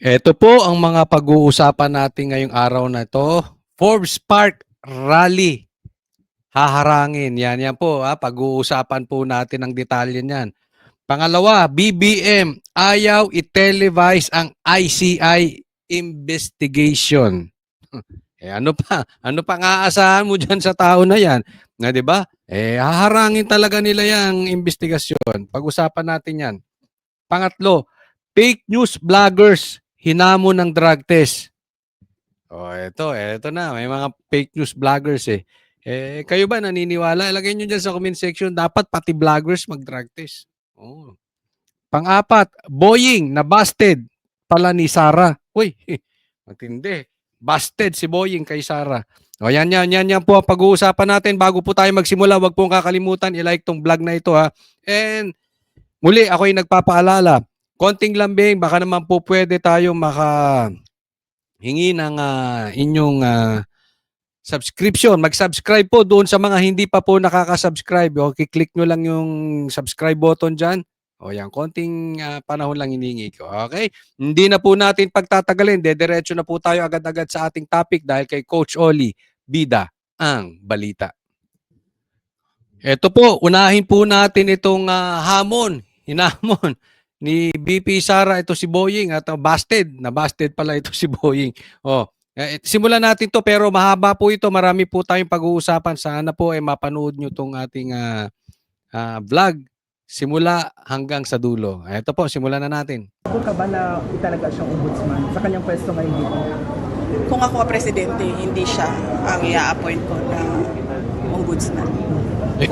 Ito po ang mga pag-uusapan natin ngayong araw na ito. Forbes Park Rally. Haharangin. Yan po. Pag-uusapan po natin ang detalye niyan. Pangalawa, BBM. Ayaw i-televise ang ICI investigation. Ano pa? Ano pang aasahan mo dyan sa tao na yan? Na, di ba? Haharangin talaga nila yung investigasyon. Pag-usapan natin yan. Pangatlo, fake news vloggers hinamon ng drug test. Ito na. May mga fake news vloggers eh. Kayo ba naniniwala? Ilagay nyo dyan sa comment section. Dapat pati vloggers mag-drug test. Oh. Pang-apat, Boying na busted pala ni Sarah. Uy, matindi. Busted si Boying kay Sarah. Yan po ang pag-uusapan natin. Bago po tayo magsimula, wag pong kakalimutan i-like tong vlog na ito ha. And muli, ako'y nagpapaalala. Konting lambing, baka naman po pwede tayong hingi ng inyong subscription. Mag-subscribe po doon sa mga hindi pa po nakaka-subscribe. Okay, click nyo lang yung subscribe button dyan. Yan, konting panahon lang hiningi ko. Okay? Hindi na po natin pagtatagalin. Dediretso na po tayo agad-agad sa ating topic dahil kay Coach Oli, bida ang balita. Ito po, unahin po natin itong hinamon ni BP Sara, ito si Boying at busted. Na-busted pala ito si Boying. Simulan natin to pero mahaba po ito. Marami po tayong pag-uusapan. Sana po mapanood nyo itong ating vlog. Simula hanggang sa dulo. Ito po, simulan na natin. Kung ka ba na italaga siyang ombudsman sa kanyang pwesto ngayon dito? Kung ako presidente, hindi siya ang i-appoint ko na ombudsman.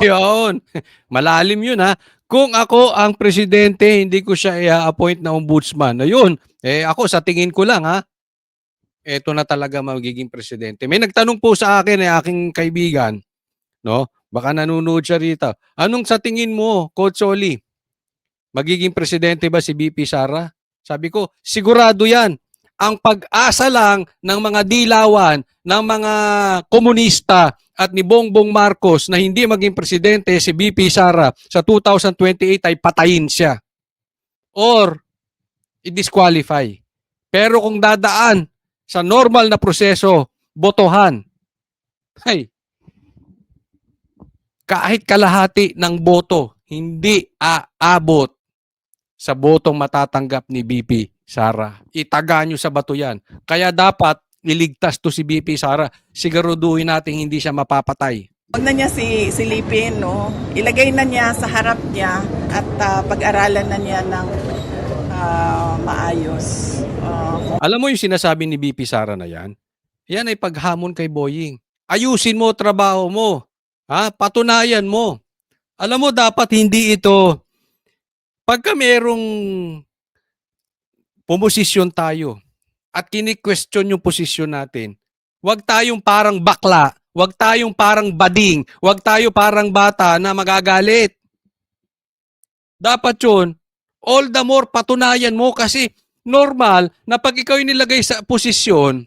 Yun. Malalim yun ha. Kung ako ang presidente, hindi ko siya i-appoint na ombudsman. Ayun. Ako sa tingin ko lang ha. Ito na talaga magiging presidente. May nagtanong po sa akin aking kaibigan, no? Baka nanonood siya rito. Anong sa tingin mo, Coach Oli? Magiging presidente ba si BP Sara? Sabi ko, sigurado yan. Ang pag-asa lang ng mga dilawan, ng mga komunista at ni Bongbong Marcos na hindi maging presidente si BP Sara sa 2028 ay patayin siya. Or i-disqualify. Pero kung dadaan sa normal na proseso, botohan, ay, kahit kalahati ng boto, hindi aabot sa botong matatanggap ni BP Sara. Itaga nyo sa bato yan. Kaya dapat iligtas to si BP Sara. Siguraduhin natin hindi siya mapapatay. Huwag na niya silipin, no? Ilagay na niya sa harap niya at pag-aralan na niya ng maayos. Alam mo yung sinasabi ni BP Sara na yan? Yan ay paghamon kay Boying. Ayusin mo trabaho mo. Patunayan mo. Alam mo, dapat hindi ito, pagka merong pumosisyon tayo at kini-question yung posisyon natin, huwag tayong parang bakla, huwag tayong parang bading, huwag tayo parang bata na magagalit. Dapat yun, all the more patunayan mo kasi normal na pag ikaw yung nilagay sa posisyon,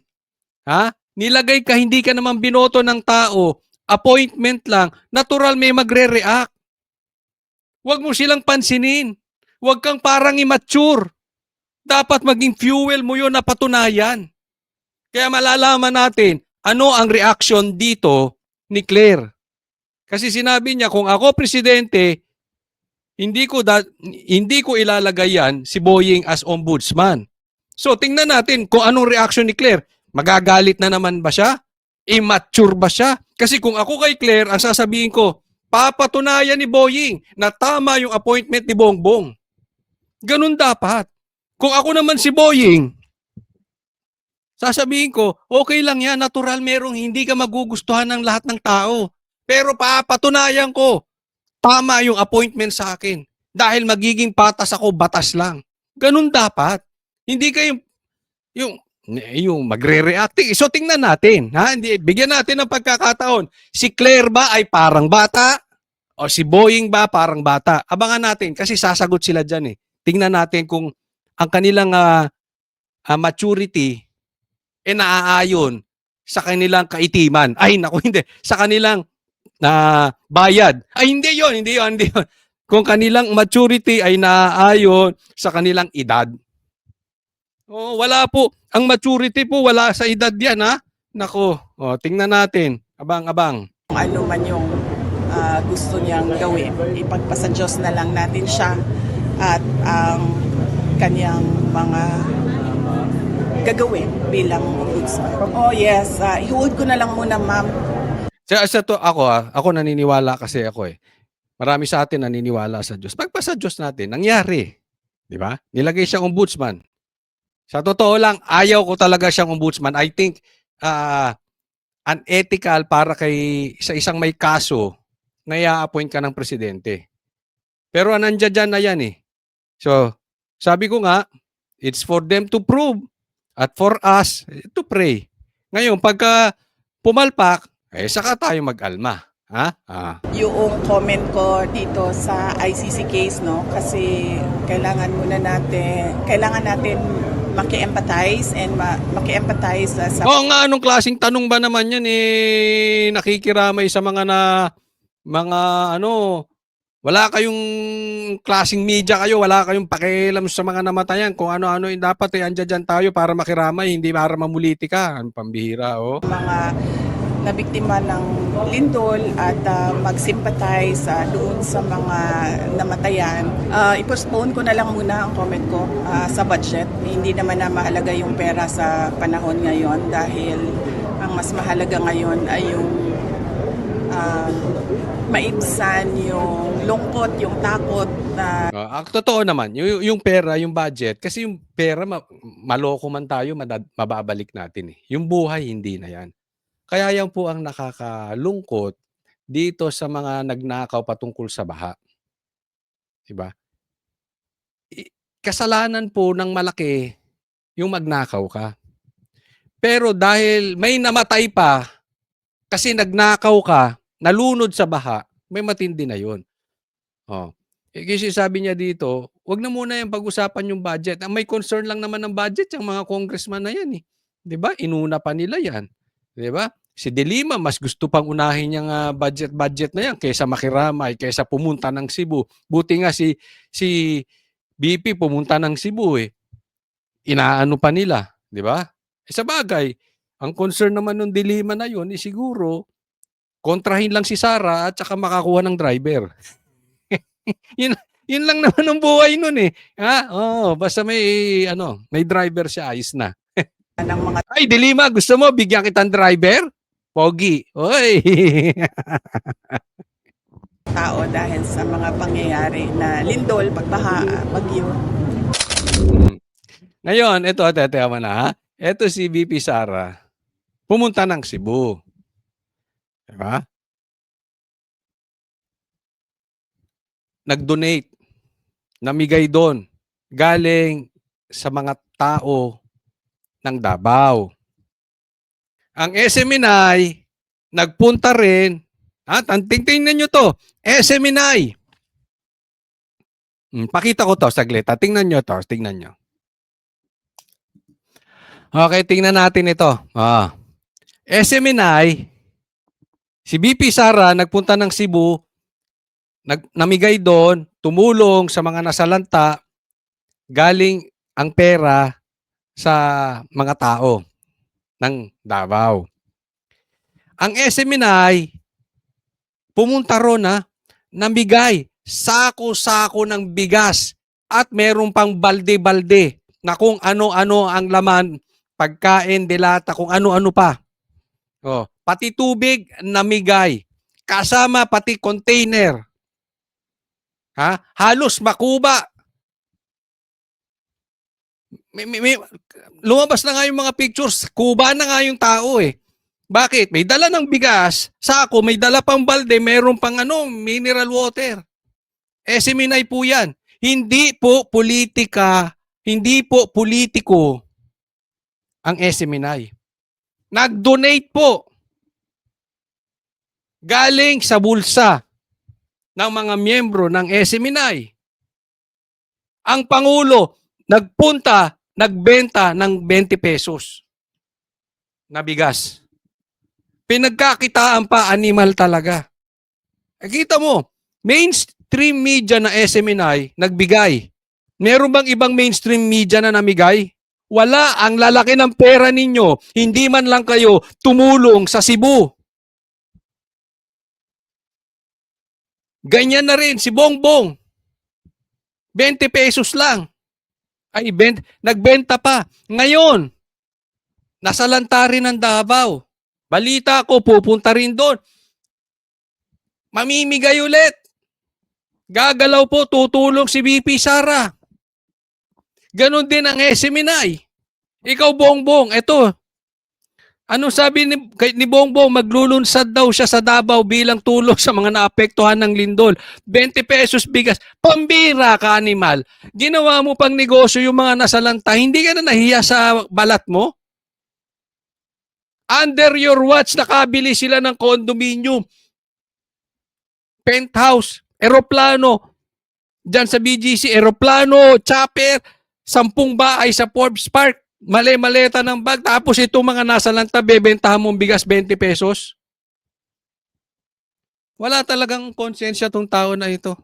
nilagay ka, hindi ka naman binoto ng tao, appointment lang, natural may magre-react. Huwag mo silang pansinin. Huwag kang parang immature. Dapat maging fuel mo yun na patunayan. Kaya malalaman natin ano ang reaction dito ni Claire. Kasi sinabi niya, kung ako presidente, hindi ko ilalagay yan si Boying as ombudsman. So tingnan natin kung anong reaction ni Claire. Magagalit na naman ba siya? Immature ba siya? Kasi kung ako kay Claire, ang sasabihin ko, papatunayan ni Boying na tama yung appointment ni Bongbong. Ganun dapat. Kung ako naman si Boying, sasabihin ko, okay lang yan, natural merong hindi ka magugustuhan ng lahat ng tao. Pero papatunayan ko, tama yung appointment sa akin. Dahil magiging patas ako, batas lang. Ganun dapat. Hindi kayo yung magre-react. So tingnan natin, bigyan natin ng pagkakataon. Si Claire ba ay parang bata? O si Boying ba parang bata? Abangan natin kasi sasagot sila dyan eh. Tingnan natin kung ang kanilang maturity naaayon sa kanilang kaitiman. Ay naku, hindi. Sa kanilang bayad. Ay hindi yon. Kung kanilang maturity ay naaayon sa kanilang edad. Oh, wala po. Ang maturity po, wala sa edad yan, ha? Nako, oh, tingnan natin. Abang-abang. Kung ano man yung gusto niyang gawin, ipagpasa Diyos na lang natin siya at ang kanyang mga gagawin bilang ombudsman. Oh yes, i-hold ko na lang muna, ma'am. Sa to ako naniniwala kasi ako eh. Marami sa atin naniniwala sa Diyos. Pagpasa Diyos natin, nangyari. 'Di ba? Nilagay siyang ombudsman. Sa totoo lang, ayaw ko talaga siyang ombudsman. I think unethical para sa isang may kaso na i-appoint ka ng presidente. Pero nandiyan dyan na yan eh. So, sabi ko nga, it's for them to prove at for us to pray. Ngayon, pagka pumalpak, saka tayo mag-alma. Ha? Yung comment ko dito sa ICC case, no, kasi kailangan natin maki-empathize and maki-empathize sa Oo nga, anong klaseng tanong ba naman yan nakikiramay sa mga wala kayong klaseng media kayo, wala kayong pakialam sa mga namatayan, kung ano-ano dapat andyan dyan tayo para makiramay, hindi para mamulitika. Ang pambihira, oh. mga nabiktima ng lindol at mag-sympathize doon sa mga namatayan. I-postpone ko na lang muna ang comment ko sa budget. Hindi naman na mahalaga yung pera sa panahon ngayon dahil ang mas mahalaga ngayon ay yung maibsan yung lungkot, yung takot na Totoo naman, yung pera, yung budget, kasi yung pera, maloko man tayo, mababalik natin eh. Yung buhay, hindi na yan. Kaya yan po ang nakakalungkot dito sa mga nagnakaw patungkol sa baha. Diba? Kasalanan po ng malaki yung magnakaw ka. Pero dahil may namatay pa, kasi nagnakaw ka, nalunod sa baha, may matindi na yun. Oh. Kasi sabi niya dito, wag na muna yung pag-usapan yung budget. Ang may concern lang naman ng budget, yung mga congressman na yan eh. 'Di ba? Inuna pa nila yan. 'Di ba? Si De Lima, mas gusto pang unahin yung budget na yan kaysa makiramay, kaysa pumunta ng Cebu. Buti nga si BP pumunta ng Cebu eh. Inaano pa nila, 'di ba? Sa bagay, ang concern naman ng De Lima na yun, siguro, kontrahin lang si Sara at saka makakuha ng driver. yun lang naman ang buhay nun eh. Basta may driver siya, ayos na. ng mga Ay, De Lima, gusto mo bigyan kitang driver? Pogi. Oy. tao dahil sa mga pangyayari na lindol, pagbaha, bagyo. Ngayon, ito mo na ha. Ito si VP Sara. Pumunta ng Cebu. Diba? Nag-donate. Namigay doon. Galing sa mga tao ng Davao. Ang SMNI, nagpunta rin. Tingnan nyo to. SMNI. Pakita ko to saglit. Tingnan nyo to. Tingnan nyo. Okay, tingnan natin ito. SMNI, si BP Sara nagpunta ng Cebu, namigay doon, tumulong sa mga nasalanta, galing ang pera sa mga tao ng Davao. Ang SMNI, pumunta ron namigay sako-sako ng bigas at meron pang balde-balde na kung ano-ano ang laman, pagkain, dilata, kung ano-ano pa. Pati tubig, namigay. Kasama pati container. Halos makuba. Lumabas na nga yung mga pictures, kuba na nga yung tao eh. Bakit? May dala ng bigas, sako, may dala pang balde, meron pang mineral water. SMNI po yan. Hindi po politika, hindi po politiko ang SMNI. Nag-donate po. Galing sa bulsa ng mga miyembro ng SMNI. Ang Pangulo, nagpunta, nagbenta ng 20 pesos na bigas. Pinagkakitaan pa, animal talaga. Kita mo, mainstream media na SMNI nagbigay. Meron bang ibang mainstream media na namigay? Wala, ang lalaki ng pera ninyo. Hindi man lang kayo tumulong sa Cebu. Ganyan na rin si Bongbong. 20 pesos lang. Ay, nagbenta pa. Ngayon, nasa lantarin ng Davao. Balita ko, pupunta rin doon. Mamimigay ulit. Gagalaw po, tutulong si VP Sara. Ganon din ang SMNI. Ikaw, Bongbong, eto. Ano sabi ni Bongbong? Maglulunsad daw siya sa Davao bilang tulong sa mga naapektuhan ng lindol. 20 pesos bigas. Pambira ka, animal. Ginawa mo pang negosyo yung mga nasalanta. Hindi ka na nahiya sa balat mo? Under your watch, nakabili sila ng condominium, penthouse, eroplano. Diyan sa BGC, eroplano, chopper, 10 bahay sa Forbes Park. Mali-maleta ng bag. Tapos itong mga nasa lanta, bebentahan mong bigas 20 pesos. Wala talagang konsensya tong tao na ito.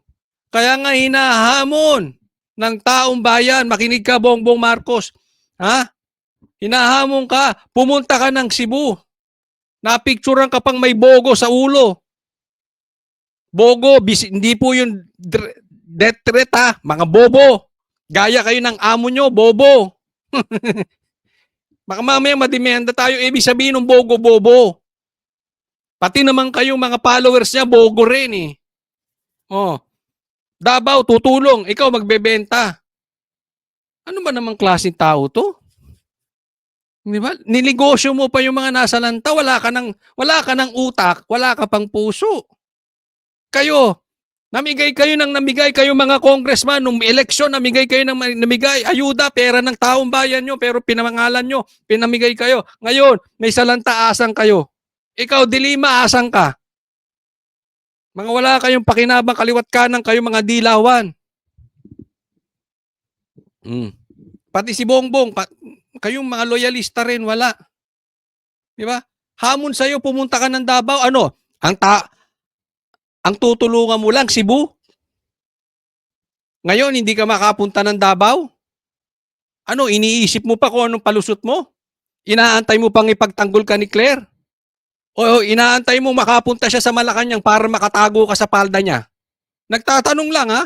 Kaya nga hinahamon ng taong bayan. Makinig ka, Bongbong Marcos. Ha? Hinahamon ka. Pumunta ka ng Cebu. Napicturean ka pang may bogo sa ulo. Bogo, hindi po yung death threat ha. Mga bobo. Gaya kayo ng amo nyo, bobo. Baka mamaya madimenda tayo. Ibig sabihin ng bogo-bobo. Pati naman kayong mga followers niya, bogo rin eh. Oh. Davao, tutulong. Ikaw magbebenta. Ano ba namang klaseng tao to? Di ba? Niligosyo mo pa yung mga nasa lanta. Wala ka ng utak. Wala ka pang puso. Kayo, namigay kayo mga congressman, nung eleksyon, namigay kayo ng namigay, ayuda, pera ng taong bayan nyo, pero pinamangalan nyo, pinamigay kayo. Ngayon, may salanta, asang kayo. Ikaw, Dilima, asang ka. Mga wala kayong pakinabang, kaliwat kanan, kayo mga dilawan. Pati si Bongbong, kayong mga loyalista rin, wala. Di ba? Hamon sa'yo, pumunta ka ng Davao, ano? Ang tutulungan mo lang, Cebu? Ngayon, hindi ka makapunta ng Davao? Ano, iniisip mo pa kung anong palusot mo? Inaantay mo pang ipagtanggol ka ni Claire? O inaantay mo makapunta siya sa Malacanang para makatago ka sa palda niya? Nagtatanong lang, ha?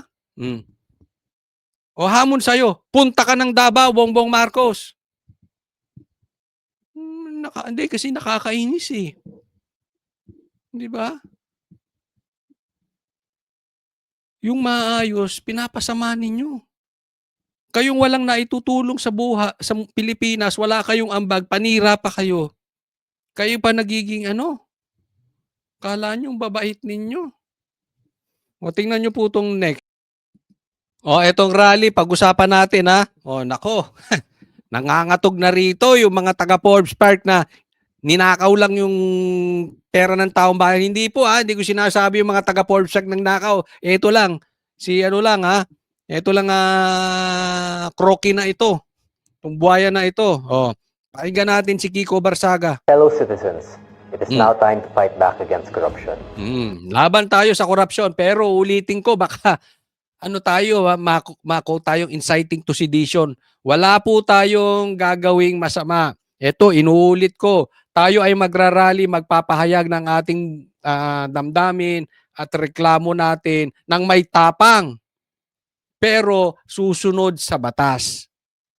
O hamon sa'yo, punta ka ng Davao, Bongbong Marcos. Hindi, kasi nakakainis eh. Di ba? Yung maayos, pinapasama ninyo. Kayong walang naitutulong sa sa Pilipinas, wala kayong ambag, panira pa kayo. Kayo pa nagiging kala nyo babait ninyo. O tingnan nyo po itong next. O etong rally, pag-usapan natin ha. O nako, nangangatog na rito yung mga taga Forbes Park na ninakaw lang yung pera ng taong bayan. Hindi po hindi ko sinasabi yung mga taga Forbes Park nang nakaw. Ito lang, ito lang crocky na ito. Itong buhaya na ito. Pakinggan natin si Kiko Barsaga. Fellow citizens, it is now time to fight back against corruption. Laban tayo sa korupsyon, pero ulitin ko, baka mako tayong inciting to sedition. Wala po tayong gagawing masama. Ito, inuulit ko, tayo ay magrarally, magpapahayag ng ating damdamin at reklamo natin ng may tapang, pero susunod sa batas.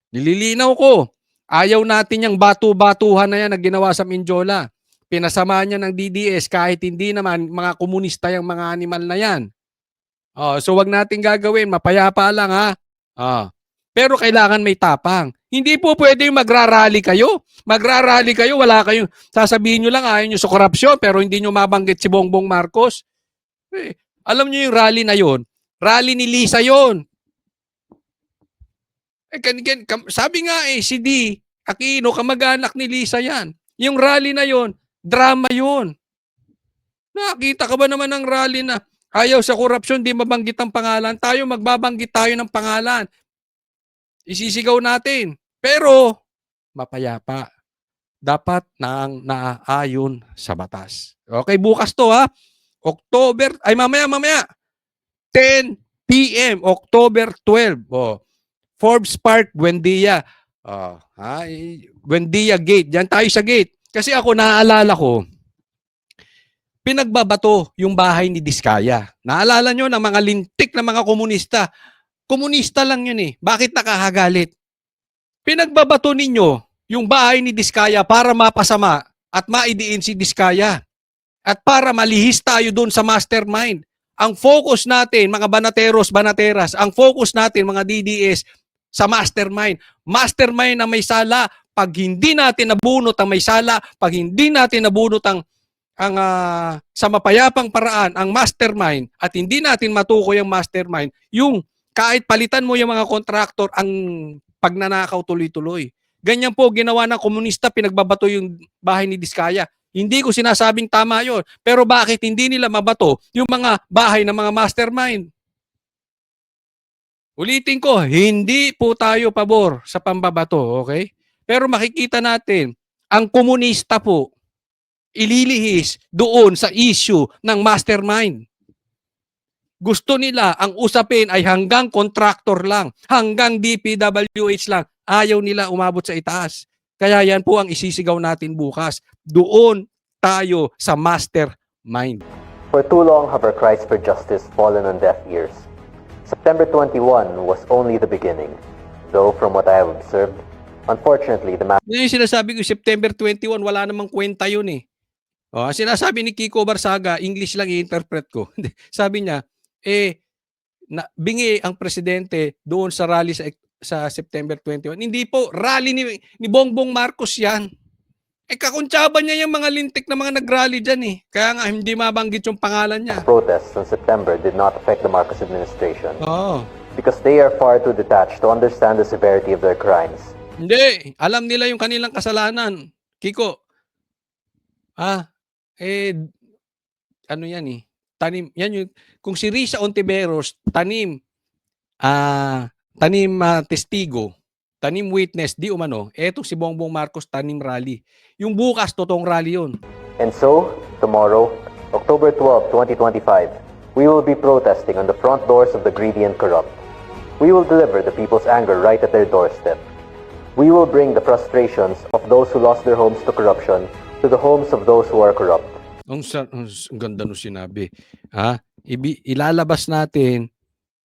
Nililinaw ko, ayaw natin yung batu-batuhan na yan na ginawa sa Mindiola. Pinasama niya ng DDS kahit hindi naman mga komunista yung mga animal na yan. So wag natin gagawin, mapayapa lang ha. Pero kailangan may tapang. Hindi po pwede yung magrarally kayo. Magrarally kayo, wala kayong, sasabihin nyo lang ayaw nyo sa korupsyon pero hindi nyo mabanggit si Bongbong Marcos. Alam nyo yung rally na yon, rally ni Lisa yon. Sabi nga si D. Aquino, kamag-anak ni Lisa yan. Yung rally na yon, drama yon. Nakita ka ba naman ng rally na ayaw sa korupsyon, di mabanggit ang pangalan? Tayo, magbabanggit tayo ng pangalan. Isisigaw natin. Pero, mapayapa. Dapat naaayon sa batas. Okay, bukas to ha. Mamaya. 10 p.m. October 12. Forbes Park, Buendia. Buendia Gate. Diyan tayo sa gate. Kasi ako naaalala ko, pinagbabato yung bahay ni Diskaya. Naalala nyo ng mga lintik na mga komunista. Komunista lang yun eh. Bakit nakahagalit? Pinagbabato ninyo yung bahay ni Diskaya para mapasama at maidiin si Diskaya. At para malihis tayo doon sa mastermind. Ang focus natin, mga banateros, banateras, ang focus natin, mga DDS, sa mastermind. Mastermind na may sala. Pag hindi natin nabunot ang may sala, pag hindi natin nabunot ang sa mapayapang paraan ang mastermind at hindi natin matukoy ang mastermind, yung kahit palitan mo yung mga kontraktor, ang pagnanakaw tuloy-tuloy. Ganyan po ginawa ng komunista, pinagbabato yung bahay ni Diskaya. Hindi ko sinasabing tama yon, pero bakit hindi nila mabato yung mga bahay ng mga mastermind? Ulitin ko, hindi po tayo pabor sa pambabato, okay? Pero makikita natin, ang komunista po, ililihis doon sa issue ng mastermind. Gusto nila, ang usapin ay hanggang contractor lang, hanggang DPWH lang. Ayaw nila umabot sa itaas. Kaya yan po ang isisigaw natin bukas. Doon tayo sa mastermind. For too long have our cries for justice fallen on deaf ears. September 21 was only the beginning. Though from what I have observed, unfortunately, the Yan yung sinasabi ko, September 21, wala namang kwenta yun eh. Ang sinasabi ni Kiko Barsaga, English lang i-interpret ko. Sabi niya, bingi ang presidente doon sa rally sa September 21. Hindi po, rally ni Bongbong Marcos yan. Kakuntsaba niya yung mga lintik na mga nag-rally dyan eh. Kaya nga, hindi mabanggit yung pangalan niya. protests in September did not affect the Marcos administration Oo. because they are far too detached to understand the severity of their crimes. Hindi. Alam nila yung kanilang kasalanan. Kiko. Ano yan eh. Tanim. Yan yung, kung si Risa Ontiveros, tanim testigo, tanim witness, di umano, eto si Bongbong Marcos, tanim rally. Yung bukas, totoong rally yun. And so, tomorrow, October 12, 2025, we will be protesting on the front doors of the greedy and corrupt. We will deliver the people's anger right at their doorstep. We will bring the frustrations of those who lost their homes to corruption to the homes of those who are corrupt. Ang ganda nung sinabi. Ilalabas natin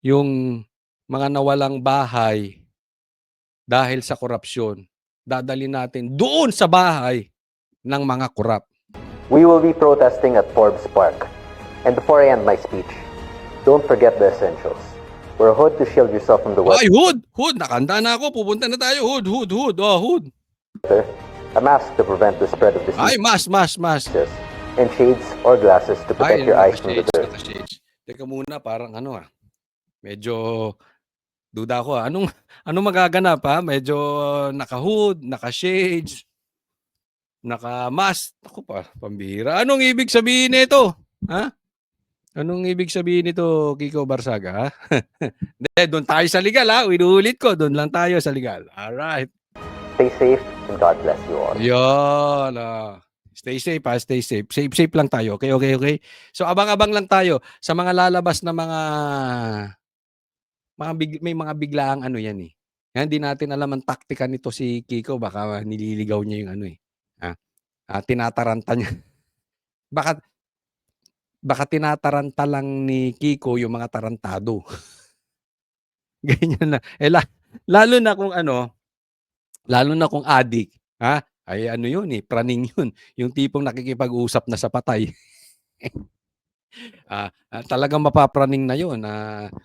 yung mga nawalang bahay dahil sa korupsyon. Dadalhin natin doon sa bahay ng mga korap. We will be protesting at Forbes Park. And before I end my speech, don't forget the essentials. Wear a hood to shield yourself from the weather, Ay, hood! Hood! Nakanda na ako. Pupunta na tayo. Hood, hood, hood. Oh, hood. a mask to prevent the spread of Ay, disease, mas. and shades or glasses to protect your eyes from the dirt. Naka-shades. Teka muna, parang medyo duda ko Anong magaganap Medyo naka-hood, naka-shades, naka-mask. Ako pa, pambihira. Anong ibig sabihin nito? Anong ibig sabihin nito, Kiko Barsaga? Hindi, doon tayo sa legal Inuulit ko, doon lang tayo sa legal. Alright. Stay safe and God bless you all. Yan. Stay safe stay safe. Safe lang tayo. Okay. So abang-abang lang tayo sa mga lalabas na may mga biglaang yan eh. Hindi natin alam ang taktika nito si Kiko, baka nililigaw niya yung tinataranta niya. Baka tinataranta lang ni Kiko yung mga tarantado. Ganyan na. Lalo na kung adik, ay yun praning yun. Yung tipong nakikipag-usap na sa patay. Talagang mapapraning na yun.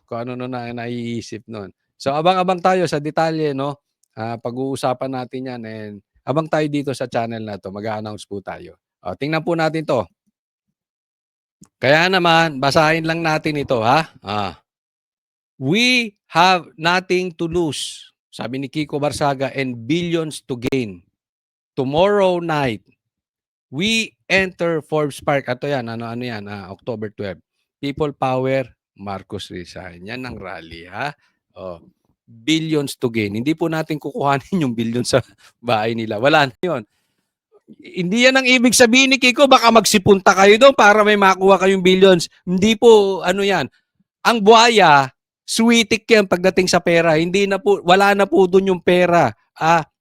Kung ano na naiisip nun. So abang-abang tayo sa detalye, no? Pag-uusapan natin yan, and abang tayo dito sa channel na to. Mag-a-announce po tayo. Tingnan po natin to. Kaya naman, basahin lang natin ito, We have nothing to lose, sabi ni Kiko Barsaga, and billions to gain. Tomorrow night, we enter Forbes Park. Ato yan, yan, October 12. People Power, Marcos resign. Yan ang rally, billions to gain. Hindi po natin kukuhanin yung billions sa bahay nila. Wala na yun. Hindi yan ang ibig sabihin ni Kiko, baka magsipunta kayo doon para may makuha kayong billions. Hindi po, yan. Ang buhaya, sweetik yan pagdating sa pera. Wala na po doon yung pera.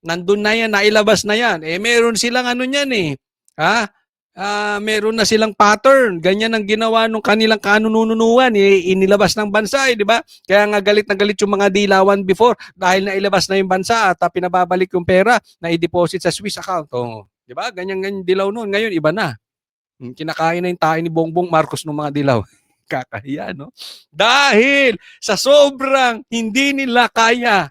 nandun na yan, nailabas na yan. Meron silang ano niyan meron na silang pattern. Ganyan ang ginawa nung kanilang kanununuan, inilabas ng bansa, di ba? Kaya nga galit na galit yung mga dilawan before dahil nailabas na yung bansa at pinababalik yung pera na i-deposit sa Swiss account. Oh, di ba? Ganyan dilaw noon. Ngayon iba na. Kinakain na yung tayo ni Bongbong Marcos ng mga dilaw. Kakahiya, no? Dahil sa sobrang hindi nila kaya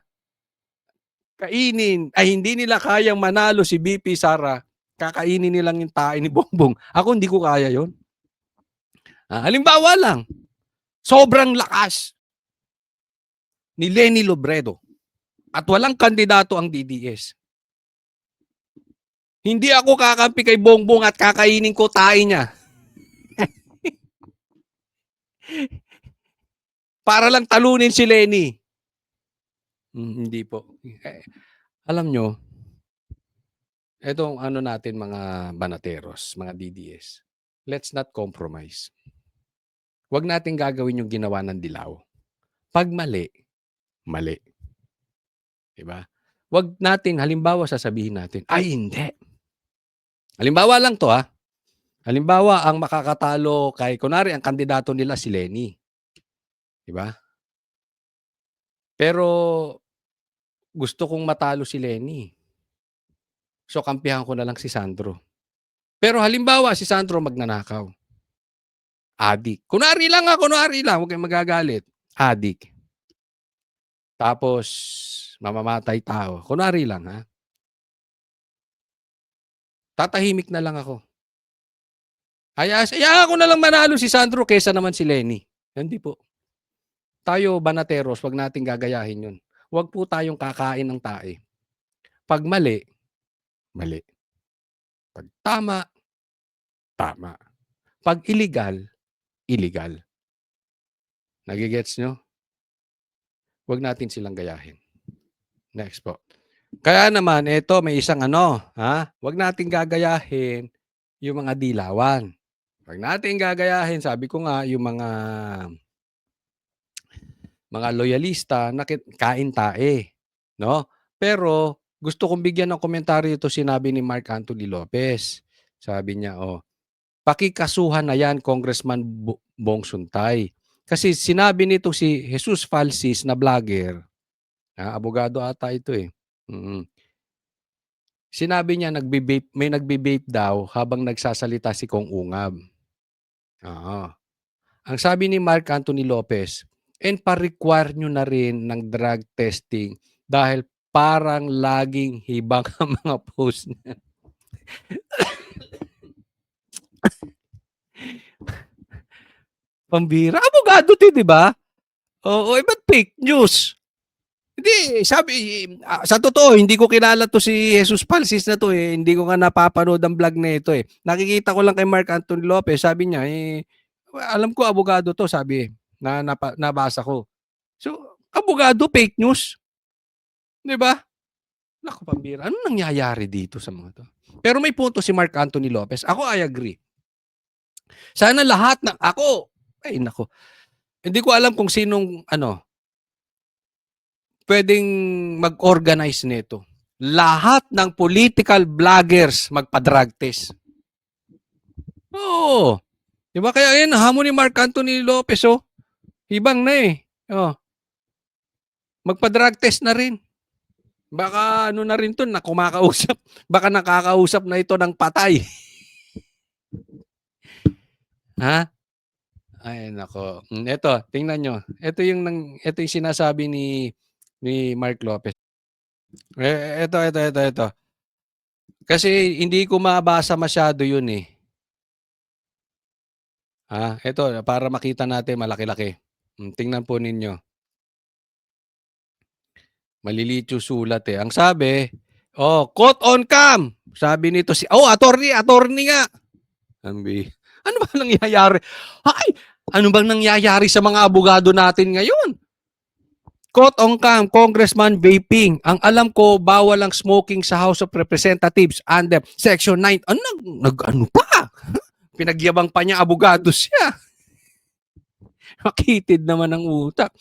kainin, ay hindi nila kayang manalo si BP Sara, kakainin nilang yung tae ni Bongbong. Ako hindi ko kaya yon. Halimbawa lang, sobrang lakas ni Leni Robredo at walang kandidato ang DDS. Hindi ako kakampi kay Bongbong at kakainin ko tae niya. Para lang talunin si Leni. Hindi po. Alam nyo, etong ano natin mga banateros, mga DDS, let's not compromise. Huwag natin gagawin yung ginawa ng dilaw. Pag mali, mali. Diba? Huwag natin, halimbawa sasabihin natin, ay hindi. Halimbawa lang to Halimbawa, ang makakatalo kay, kunwari, ang kandidato nila si Leni. Diba? Pero, gusto kong matalo si Leni. So, kampihan ko na lang si Sandro. Pero halimbawa, si Sandro magnanakaw. Adik. Kunwari lang. Huwag kayong magagalit. Adik. Tapos, mamamatay tao. Kunwari lang, Tatahimik na lang ako. Hayaan ko na lang manalo si Sandro kesa naman si Leni. Hindi po. Tayo, banateros, wag nating gagayahin yun. Huwag po tayong kakain ng tae. Pag mali, mali. Pag tama, tama. Pag illegal, illegal. Nagigets nyo? Huwag natin silang gayahin. Next po. Kaya naman, ito, may isang huwag nating gagayahin yung mga dilawan. Huwag nating gagayahin, sabi ko nga, yung mga loyalista na kain tae, no? Pero gusto kong bigyan ng komentaryo ito sinabi ni Mark Anthony Lopez. Sabi niya, pakikasuhan na yan Congressman Bong Suntay. Kasi sinabi nito si Jesus Falsis na vlogger, abogado ata ito Sinabi niya may nagbe-vape daw habang nagsasalita si Kong Ungab. Ang sabi ni Mark Anthony Lopez, pa-require nyo na rin ng drug testing dahil parang laging hibang ang mga post niya. Pambira. Abogado di ba? Oo, ba't fake news? Hindi, sa totoo, hindi ko kilala to si Jesus Falsis na to Hindi ko nga napapanood ang vlog na ito Nakikita ko lang kay Mark Anthony Lopez, sabi niya, alam ko abogado to, sabi nabasa ko. So, abogado, fake news. Di ba? Naku, pambira. Ano nangyayari dito sa mga to? Pero may punto si Mark Anthony Lopez. Ako, I agree. Sana lahat ng naku. Hindi ko alam kung sinong pwedeng mag-organize nito. Lahat ng political vloggers magpa-drug test. Oo. Diba? Kaya yan, hamon ni Mark Anthony Lopez, hibang na magpa-drug test na rin. Baka na rin to, na kumakausap. Baka nakakausap na ito ng patay. Ay, nako. Ito, tingnan nyo. Ito yung sinasabi ni Mark Lopez. Ito. Kasi hindi ko mabasa masyado yun Ito, para makita natin malaki-laki. Tingnan po ninyo. Maliliit yung sulat Ang sabi, caught on cam. Sabi nito attorney nga. Ano ba nangyayari? Ano bang nangyayari sa mga abogado natin ngayon? Caught on cam, Congressman vaping. Ang alam ko, bawal ang smoking sa House of Representatives under Section 9. Ano pa? Pinagyabang pa niya, abogado siya. Makitid naman ang utak.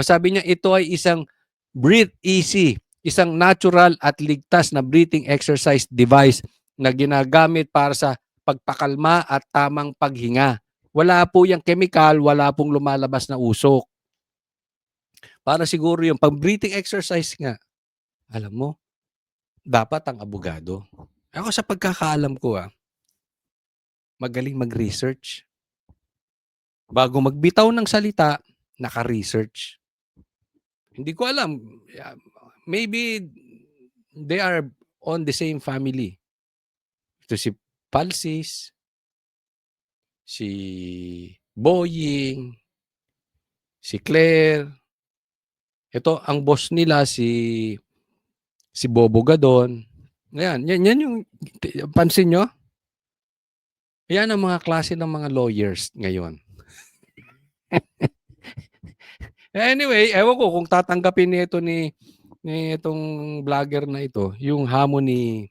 Sabi niya, ito ay isang breathe easy. isang natural at ligtas na breathing exercise device na ginagamit para sa pagpakalma at tamang paghinga. Wala po yung chemical, wala pong lumalabas na usok. Para siguro yung pag-breathing exercise nga, alam mo, dapat ang abogado. Ako sa pagkakaalam ko, magaling mag-research. Bago magbitaw ng salita, naka-research. Hindi ko alam. Maybe they are on the same family. Ito si Palsis, si Boying, si Claire. Ito, ang boss nila si Bobo Gadon. Yan yung, pansin nyo? Yan ang mga klase ng mga lawyers ngayon. Anyway, ewan ko kung tatanggapin nito ni itong vlogger na ito, yung hamon ni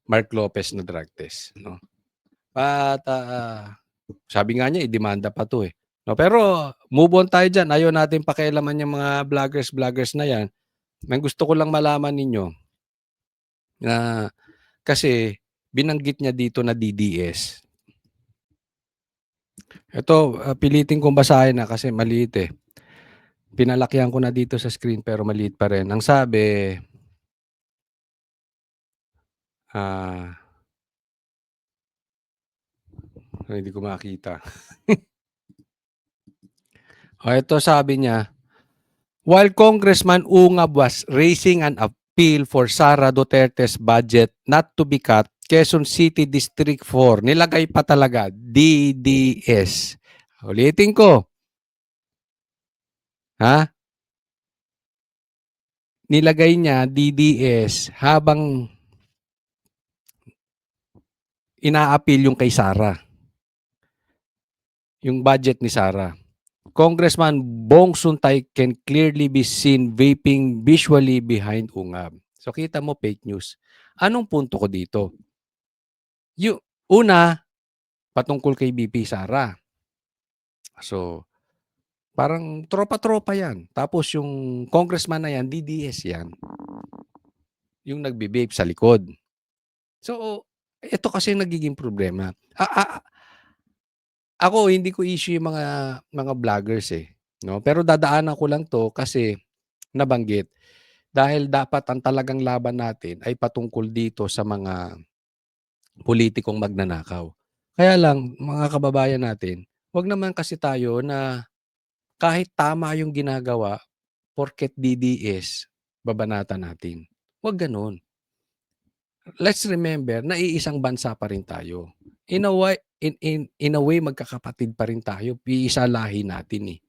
Mark Lopez na drug test, no? At sabi nga niya i-demanda pa 'to eh. No, pero move on tayo diyan. Ayaw natin pakialaman yung mga vloggers na 'yan. Ang gusto ko lang malaman ninyo na kasi binanggit niya dito na DDS. Ito, pilitin kong basahin na kasi maliit eh. Pinalakihan ko na dito sa screen pero maliit pa rin. Ang sabi, hindi ko makita. Ito sabi niya, while Congressman Ungab was raising an appeal for Sara Duterte's budget not to be cut, Quezon City District 4, nilagay pa talaga, DDS. Ulitin ko. Nilagay niya DDS habang ina-appeal yung kay Sara. Yung budget ni Sara. Congressman Bong Suntay can clearly be seen vaping visually behind Ungab. So kita mo fake news. Anong punto ko dito? Una, patungkol kay BP Sara. So, parang tropa-tropa yan. Tapos yung congressman na yan, DDS yan. Yung nagbe-vape sa likod. So, ito kasi nagiging problema. Ako, hindi ko issue yung mga vloggers eh. No? Pero dadaanan ko lang to kasi nabanggit. Dahil dapat ang talagang laban natin ay patungkol dito sa mga politikong magnanakaw. Kaya lang, mga kababayan natin, wag naman kasi tayo na kahit tama yung ginagawa, porket DDS, babanatan natin. Wag ganun. Let's remember na iisang bansa pa rin tayo. In a way magkakapatid pa rin tayo. Iisa lahi natin eh.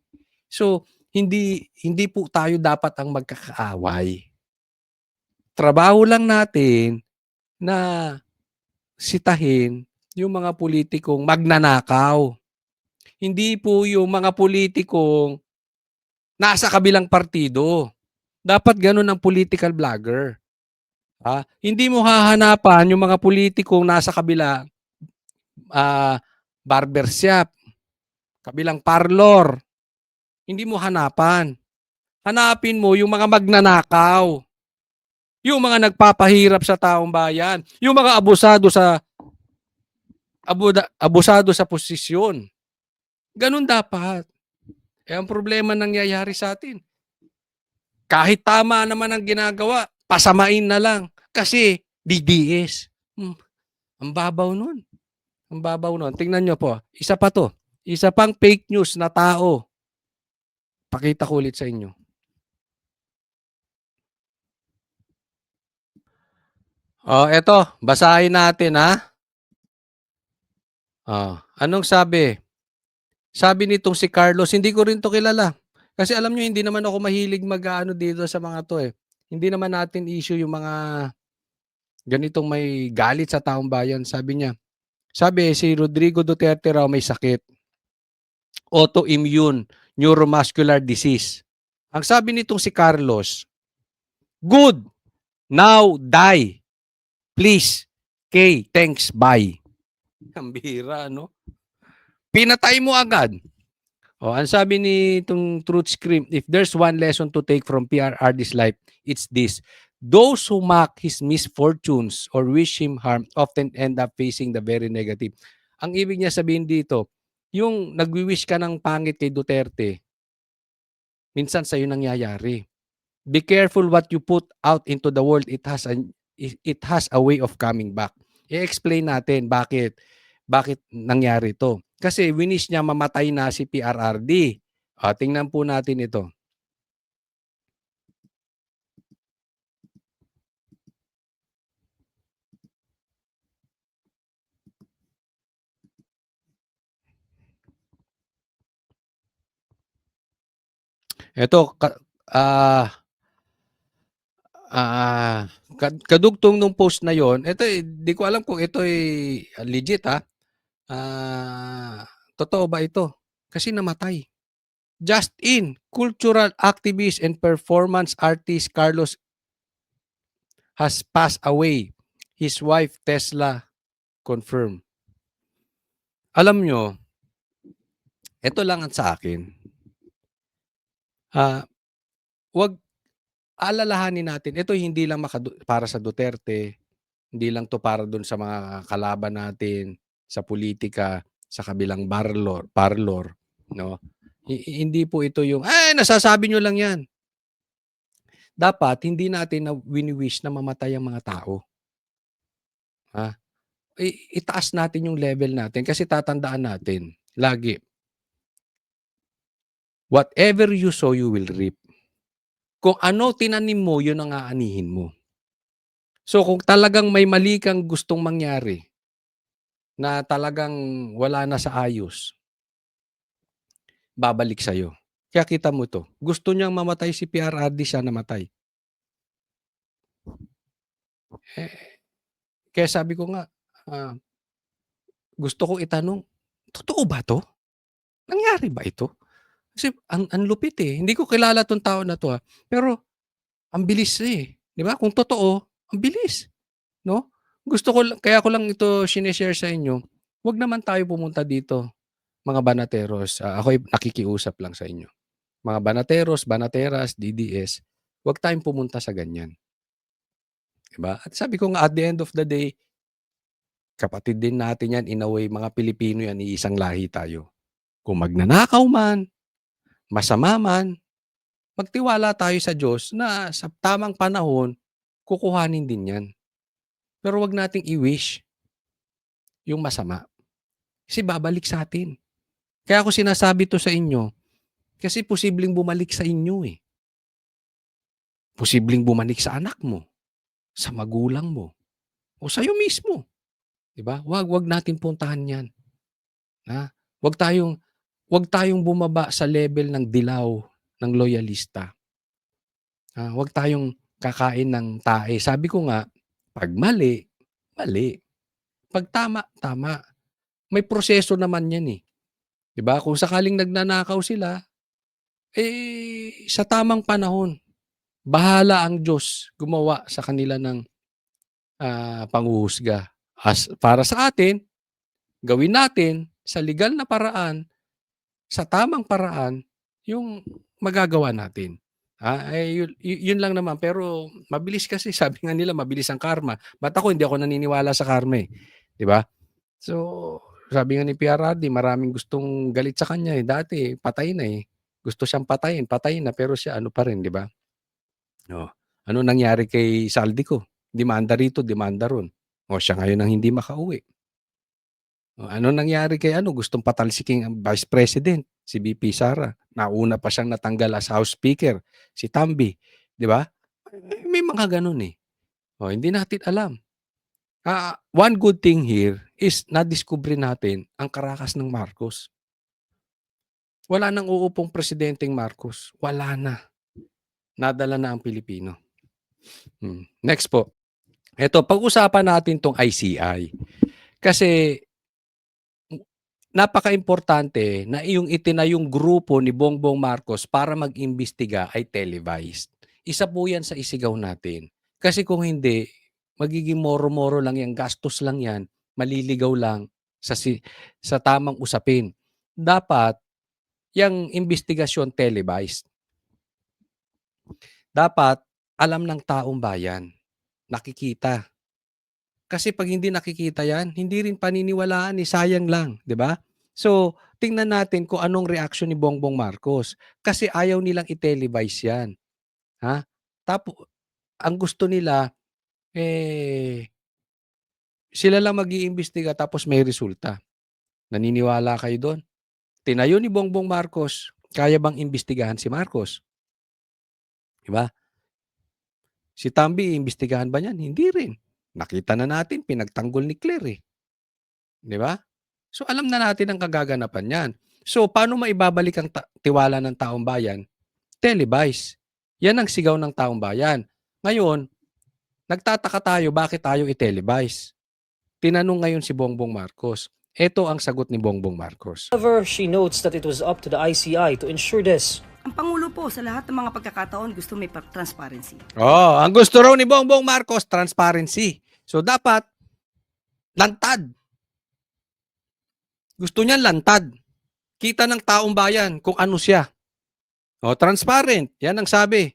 So, hindi po tayo dapat ang magkakaaway. Trabaho lang natin na sitahin yung mga politikong magnanakaw. Hindi po yung mga politikong nasa kabilang partido. Dapat ganun ang political vlogger. Hindi mo hahanapan yung mga politikong nasa kabila barbershop, kabilang parlor. Hindi mo hanapan. Hanapin mo yung mga magnanakaw. Yung mga nagpapahirap sa taong bayan. Yung mga abusado sa posisyon. Ganun dapat. Ang problema nangyayari sa atin. Kahit tama naman ang ginagawa, pasamain na lang. Kasi DDS. Ang babaw nun. Ang babaw nun. Tingnan nyo po. Isa pa to. Isa pang fake news na tao. Pakita ko ulit sa inyo. Eto. Basahin natin anong sabi? Sabi nitong si Carlos, hindi ko rin to kilala. Kasi alam nyo, hindi naman ako mahilig mag-ano dito sa mga to eh. Hindi naman natin issue yung mga ganitong may galit sa taong bayan. Sabi niya, si Rodrigo Duterte raw may sakit. Autoimmune neuromuscular disease. Ang sabi nitong si Carlos, good, now die. Please, K, thanks, bye. Ang bihira, no? Pinatay mo agad. Ang sabi ni itong Truth Scream, if there's one lesson to take from PRRD's life, it's this. Those who mock his misfortunes or wish him harm often end up facing the very negative. Ang ibig niya sabihin dito, yung nagwi-wish ka ng pangit kay Duterte, minsan sa'yo nangyayari. Be careful what you put out into the world. It has a way of coming back. I-explain natin bakit nangyari ito. Kasi winish niya mamatay na si PRRD. Tingnan po natin ito. Ito, kadugtong nung post na yon, ito di ko alam kung ito ay legit totoo ba ito? Kasi namatay. Just in, cultural activist and performance artist Carlos has passed away. His wife Tesla confirmed. Alam nyo, ito lang ang sa akin. Wag alalahanin natin, ito hindi lang para sa Duterte, hindi lang to para dun sa mga kalaban natin sa politika, sa kabilang parlor, no? Hindi po ito yung, nasasabi nyo lang yan. Dapat hindi natin na wini-wish na mamatay ang mga tao. Itaas natin yung level natin kasi tatandaan natin lagi. Whatever you sow, you will reap. Kung ano tinanim mo, yun ang aanihin mo. So kung talagang may mali kang gustong mangyari, na talagang wala na sa ayos, babalik sa'yo. Kaya kita mo to. Gusto niyang mamatay si PRRD, siya namatay. Kaya sabi ko nga, gusto ko itanong, totoo ba to? Nangyari ba ito? Kasi ang lupit Hindi ko kilala tong tao na to pero ang bilis 'di ba? Kung totoo, ang bilis, no? Kaya ko lang ito shine-share sa inyo. Huwag naman tayo pumunta dito, mga banateros. Ako'y nakikiusap lang sa inyo. Mga banateros, banateras, DDS, huwag tayong pumunta sa ganyan. 'Di ba? At sabi ko nga at the end of the day, kapatid din natin yan in a way, mga Pilipino yan, iisang lahi tayo. Kung magnanakaw man, masama man, magtiwala tayo sa Diyos na sa tamang panahon, kukuhanin din yan. Pero wag nating i-wish yung masama. Kasi babalik sa atin. Kaya ako sinasabi to sa inyo, kasi posibleng bumalik sa inyo Posibleng bumalik sa anak mo, sa magulang mo, o sa'yo mismo. Diba? Wag natin puntahan yan. Wag tayong bumaba sa level ng dilaw, ng loyalista. Wag tayong kakain ng tae. Sabi ko nga, pag mali, mali. Pag tama, tama. May proseso naman yan 'Di ba? Kung sakaling nagnanakaw sila, sa tamang panahon, bahala ang Diyos gumawa sa kanila ng panghuhusga. As para sa atin, gawin natin sa legal na paraan, sa tamang paraan, yung magagawa natin. Yun lang naman. Pero mabilis kasi, sabi nga nila, mabilis ang karma. Ba't ako, hindi ako naniniwala sa karma 'Di ba? So, sabi nga ni PRRD, maraming gustong galit sa kanya Dati, patay na Gusto siyang patayin, patay na, pero siya ano pa rin, 'di ba? Ano nangyari kay Saldico? Demanda rito, demanda ron. Siya ngayon ang hindi makauwi. Ano nangyari kay gustong patalsiking ang Vice President, si VP Sara. Nauna pa siyang natanggal as House Speaker, si Tamby, 'di ba? May mga ganun hindi natin alam. One good thing here is nadiskubre natin ang karakas ng Marcos. Wala nang uupong presidenteng Marcos. Wala na. Nadala na ang Pilipino. Next po. Ito, pag-usapan natin tong ICI. Kasi napaka-importante na yung itinayong grupo ni Bongbong Marcos para mag-imbestiga ay televised. Isa po yan sa isigaw natin. Kasi kung hindi, magiging moro-moro lang yan, gastos lang yan, maliligaw lang sa tamang usapin. Dapat, yang investigasyon televised. Dapat alam ng taong bayan, nakikita. Kasi 'pag hindi nakikita 'yan, hindi rin paniniwalaan, sayang lang, 'di ba? So, tingnan natin kung anong reaksyon ni Bongbong Marcos, kasi ayaw nilang i-televise 'yan, ha? Ang gusto nila, eh, sila lang mag-iimbestiga tapos may resulta. Naniniwala kayo do'n? Tinayo ni Bongbong Marcos, kaya bang imbestigahan si Marcos, 'di ba? Si Tambi iimbestigahan ba niyan? Hindi rin. Nakita na natin pinagtanggol ni Claire, 'di ba? So, alam na natin ang kagaganapan niyan. So, paano maibabalik ang tiwala ng taong bayan? Televise. Yan ang sigaw ng taong bayan. Ngayon, nagtataka tayo bakit ayaw i-televise. Tinanong ngayon si Bongbong Marcos. Ito ang sagot ni Bongbong Marcos. However, she notes that it was up to the ICI to ensure this. Ang Pangulo po sa lahat ng mga pagkakataon gusto may transparency. Oh, ang gusto raw ni Bongbong Marcos, transparency. So, dapat lantad. Gusto niya lantad. Kita ng taong bayan kung ano siya. O, transparent. Yan ang sabi.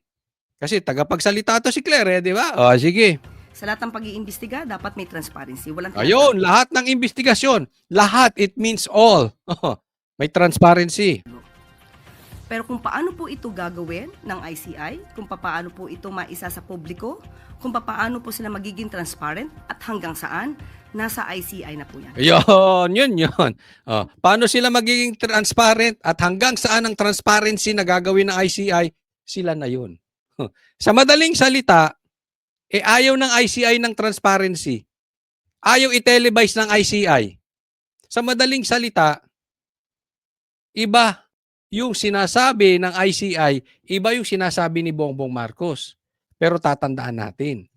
Kasi tagapagsalita to si Claire, di ba? O, sige. Sa lahat ng pag-iimbestiga, dapat may transparency. Walang Ayun, lahat ng investigasyon. Lahat, it means all. May transparency. Pero kung paano po ito gagawin ng ICI, kung paano po ito maisa sa publiko, kung paano po sila magiging transparent at hanggang saan, nasa ICI na po yan. Yun. Paano sila magiging transparent at hanggang saan ang transparency na gagawin ng ICI, sila na yun. Sa madaling salita, ayaw ng ICI ng transparency. Ayaw i-televise ng ICI. Sa madaling salita, iba yung sinasabi ng ICI, iba yung sinasabi ni Bongbong Marcos. Pero tatandaan natin,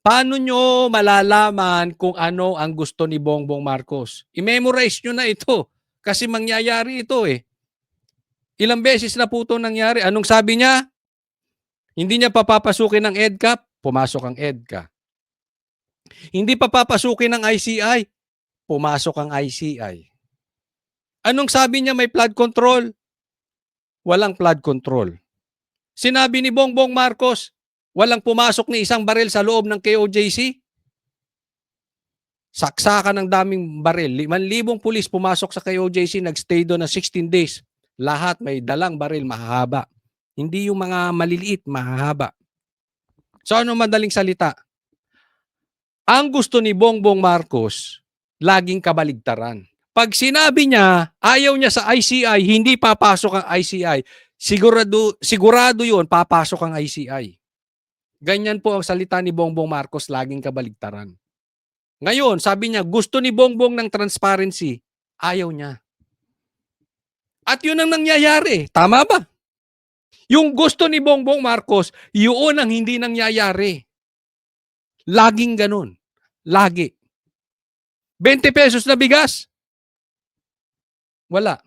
paano nyo malalaman kung ano ang gusto ni Bongbong Marcos? I-memorize nyo na ito kasi mangyayari ito eh. Ilang beses na po ito nangyari. Anong sabi niya? Hindi niya papapasukin ng EDCA, pumasok ang EDCA. Hindi papapasukin ng ICI, pumasok ang ICI. Anong sabi niya may flood control? Walang flood control. Sinabi ni Bongbong Marcos, walang pumasok ni isang baril sa loob ng KOJC? Saksakan ng daming baril. 5,000 pulis pumasok sa KOJC, nagstay doon na 16 days. Lahat may dalang baril, mahahaba. Hindi yung mga maliliit, mahahaba. So ano madaling salita? Ang gusto ni Bongbong Marcos, laging kabaligtaran. Pag sinabi niya, ayaw niya sa ICI, hindi papasok ang ICI, sigurado yun, papasok ang ICI. Ganyan po ang salita ni Bongbong Marcos, laging kabaligtaran. Ngayon, sabi niya, gusto ni Bongbong ng transparency, ayaw niya. At yun ang nangyayari. Tama ba? Yung gusto ni Bongbong Marcos, yun ang hindi nangyayari. Laging ganun. Lagi. 20 pesos na bigas. Wala.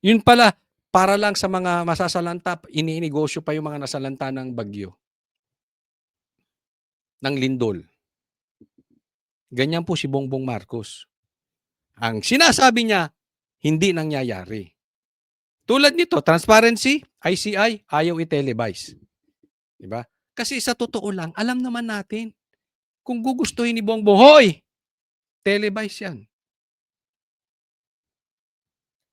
Yun pala, para lang sa mga masasalanta, ininegosyo pa yung mga nasalanta ng bagyo. Ng lindol. Ganyan po si Bongbong Marcos. Ang sinasabi niya, hindi nangyayari. Tulad nito, transparency, ICI, ayaw i-televise. Diba? Kasi sa totoo lang, alam naman natin, kung gugustuhin ni Bongbong, hoy, televise yan.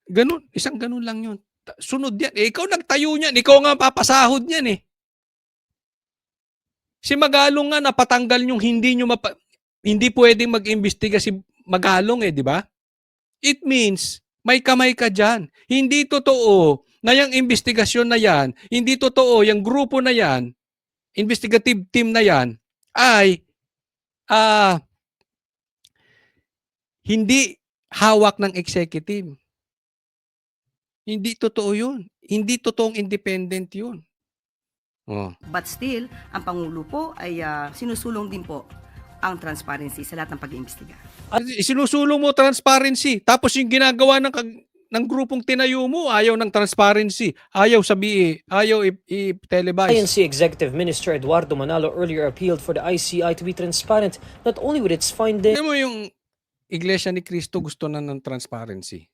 Ganun, isang ganun lang yun. Sunod yan. Ikaw nagtayo niyan, ikaw nga papasahod niyan eh. Si Magalong nga napatanggal yung hindi pwedeng mag-imbestiga si Magalong eh, di ba? It means, may kamay ka dyan. Hindi totoo na yung investigasyon na yan, hindi totoo yung grupo na yan, investigative team na yan, ay hindi hawak ng executive. Hindi totoo yun. Hindi totoong independent yun. Oh. But still, ang Pangulo po ay sinusulong din po ang transparency sa lahat ng pag-iimbestiga. Isinusulong mo transparency. Tapos yung ginagawa ng grupong tinayo mo, ayaw ng transparency. Ayaw sabihin, ayaw i-televise. INC Executive Minister Eduardo Manalo earlier appealed for the ICI to be transparent not only with its findings. Alam mo yung Iglesia ni Cristo gusto na ng transparency.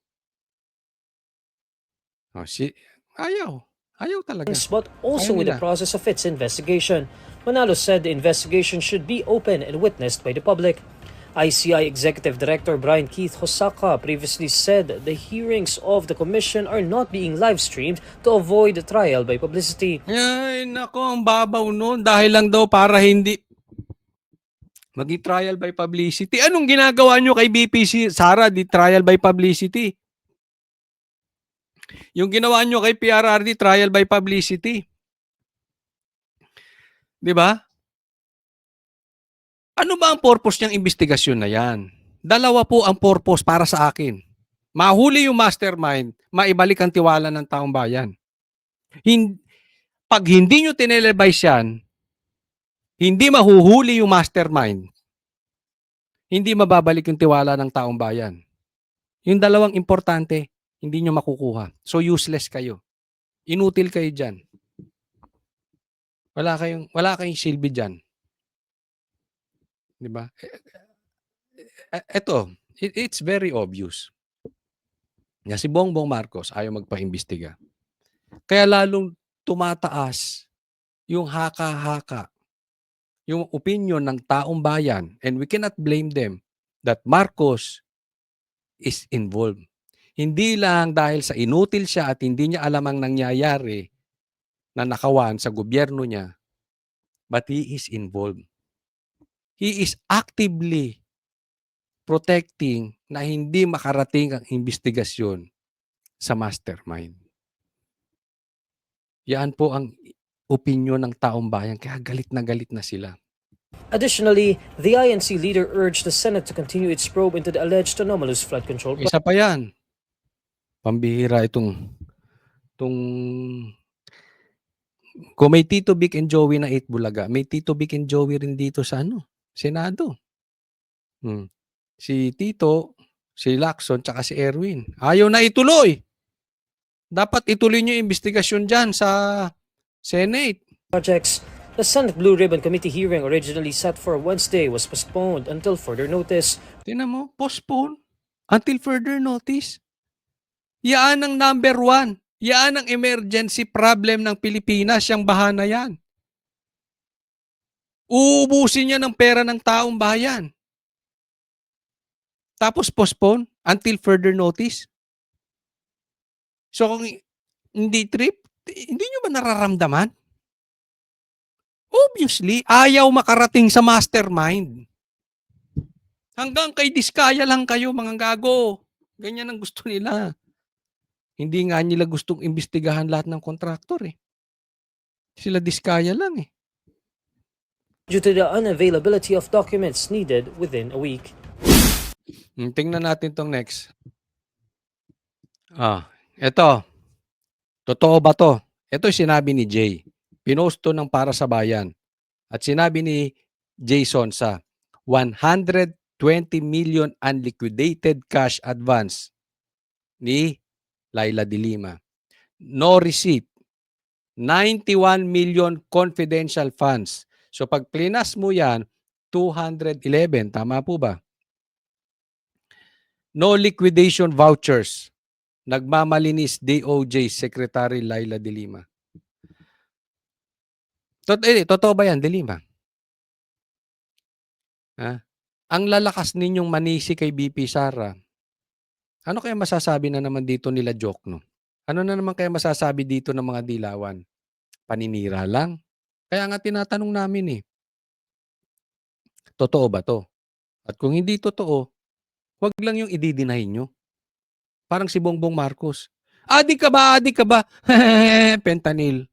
Ayaw. Ayaw talaga. but also Ayaw with the nila. process of its investigation. Manalo said the investigation should be open and witnessed by the public. ICI Executive Director Brian Keith Hosaka previously said the hearings of the commission are not being live-streamed to avoid trial by publicity. Ay, nako, ang babaw nun. Dahil lang daw para hindi maging trial by publicity. Anong ginagawa nyo kay BPC, Sara, di trial by publicity? Yung ginawa nyo kay PRRD, trial by publicity. Di ba? Ano ba ang purpose niyang investigasyon na yan? Dalawa po ang purpose para sa akin. Mahuli yung mastermind, maibalik ang tiwala ng taong bayan. Pag hindi nyo tinelevise yan, hindi mahuhuli yung mastermind, hindi mababalik yung tiwala ng taong bayan. Yung dalawang importante, hindi nyo makukuha. So useless kayo. Inutil kayo dyan. Wala kayong silbi dyan. Diba? Ito, it's very obvious. Na si Bongbong Marcos ayaw magpa-imbestiga. Kaya lalong tumataas yung haka-haka, yung opinion ng taong bayan, and we cannot blame them that Marcos is involved. Hindi lang dahil sa inutil siya at hindi niya alam ang nangyayari na nakawan sa gobyerno niya, but he is involved. He is actively protecting na hindi makarating ang investigasyon sa mastermind. Yan po ang opinion ng taong bayan, kaya galit na sila. Additionally, the INC leader urged the Senate to continue its probe into the alleged anomalous flood control. Isa pa yan. Pambihira itong kung may Tito Vic and Joey na 8 Bulaga, may Tito Vic and Joey rin dito sa Senado. Si Tito, si Lacson, tsaka si Erwin. Ayaw na ituloy. Dapat ituloy nyo yung investigasyon dyan sa Senate. Projects. The Senate Blue Ribbon Committee hearing originally set for Wednesday was postponed until further notice. Tingnan mo, postpone until further notice. Yan ang number 1. Yan ang emergency problem ng Pilipinas, yung baha na yan. Uubusin niya ng pera ng taong bayan. Tapos postpone until further notice. So kung hindi trip, hindi nyo ba nararamdaman? Obviously, ayaw makarating sa mastermind. Hanggang kay Diskaya lang kayo, mga gago. Ganyan ang gusto nila. Hindi nga nila gustong imbestigahan lahat ng kontraktor eh. Sila Diskaya lang eh. Due to the unavailability of documents needed within a week. Tingnan natin tong next. Ito. Totoo ba to? Ito sinabi ni Jay. Pinost to ng Para sa Bayan. At sinabi ni Jason sa 120 million unliquidated cash advance ni Laila de Lima. No receipt. 91 million confidential funds. So pag plinas mo yan, 211. Tama po ba? No liquidation vouchers. Nagmamalinis DOJ Secretary Laila de Lima. Totoo ba yan, de Lima? Ang lalakas ninyong manisi kay BP Sara. Ano kaya masasabi na naman dito nila Jokno? Ano na naman kaya masasabi dito ng mga dilawan? Paninira lang? Kaya nga tinatanong namin eh. Totoo ba to? At kung hindi totoo, wag lang yung i-deny nyo. Parang si Bongbong Marcos. Adik ka ba? Fentanyl.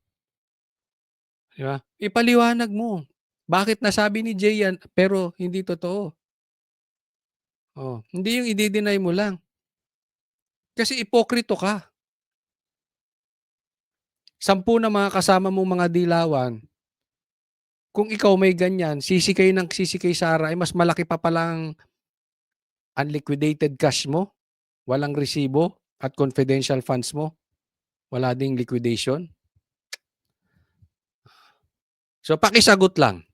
Diba? Ipaliwanag mo. Bakit nasabi ni Jay yan pero hindi totoo? Hindi yung i-deny mo lang. Kasi ipokrito ka. 10 na mga kasama mong mga dilawan, kung ikaw may ganyan, sisikay Sara, ay mas malaki pa palang unliquidated cash mo, walang resibo, at confidential funds mo, wala ding liquidation. So, pakisagot lang.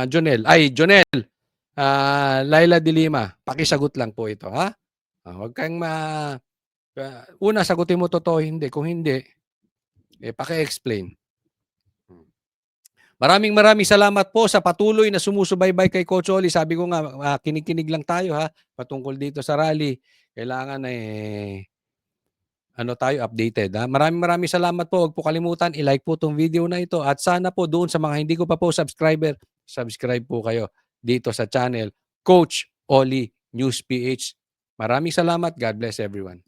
Jonel, Laila de Lima, pakisagot lang po ito, ha? Huwag kang Una, sagutin mo totoo, hindi. Kung hindi, paki-explain. Maraming salamat po sa patuloy na sumusubaybay kay Coach Oli. Sabi ko nga, kinig-kinig lang tayo ha, patungkol dito sa rally. Kailangan tayo updated ha. Maraming salamat po. Huwag po kalimutan, i-like po tong video na ito. At sana po doon sa mga hindi ko pa po subscriber, subscribe po kayo dito sa channel Coach Oli News PH. Maraming salamat. God bless everyone.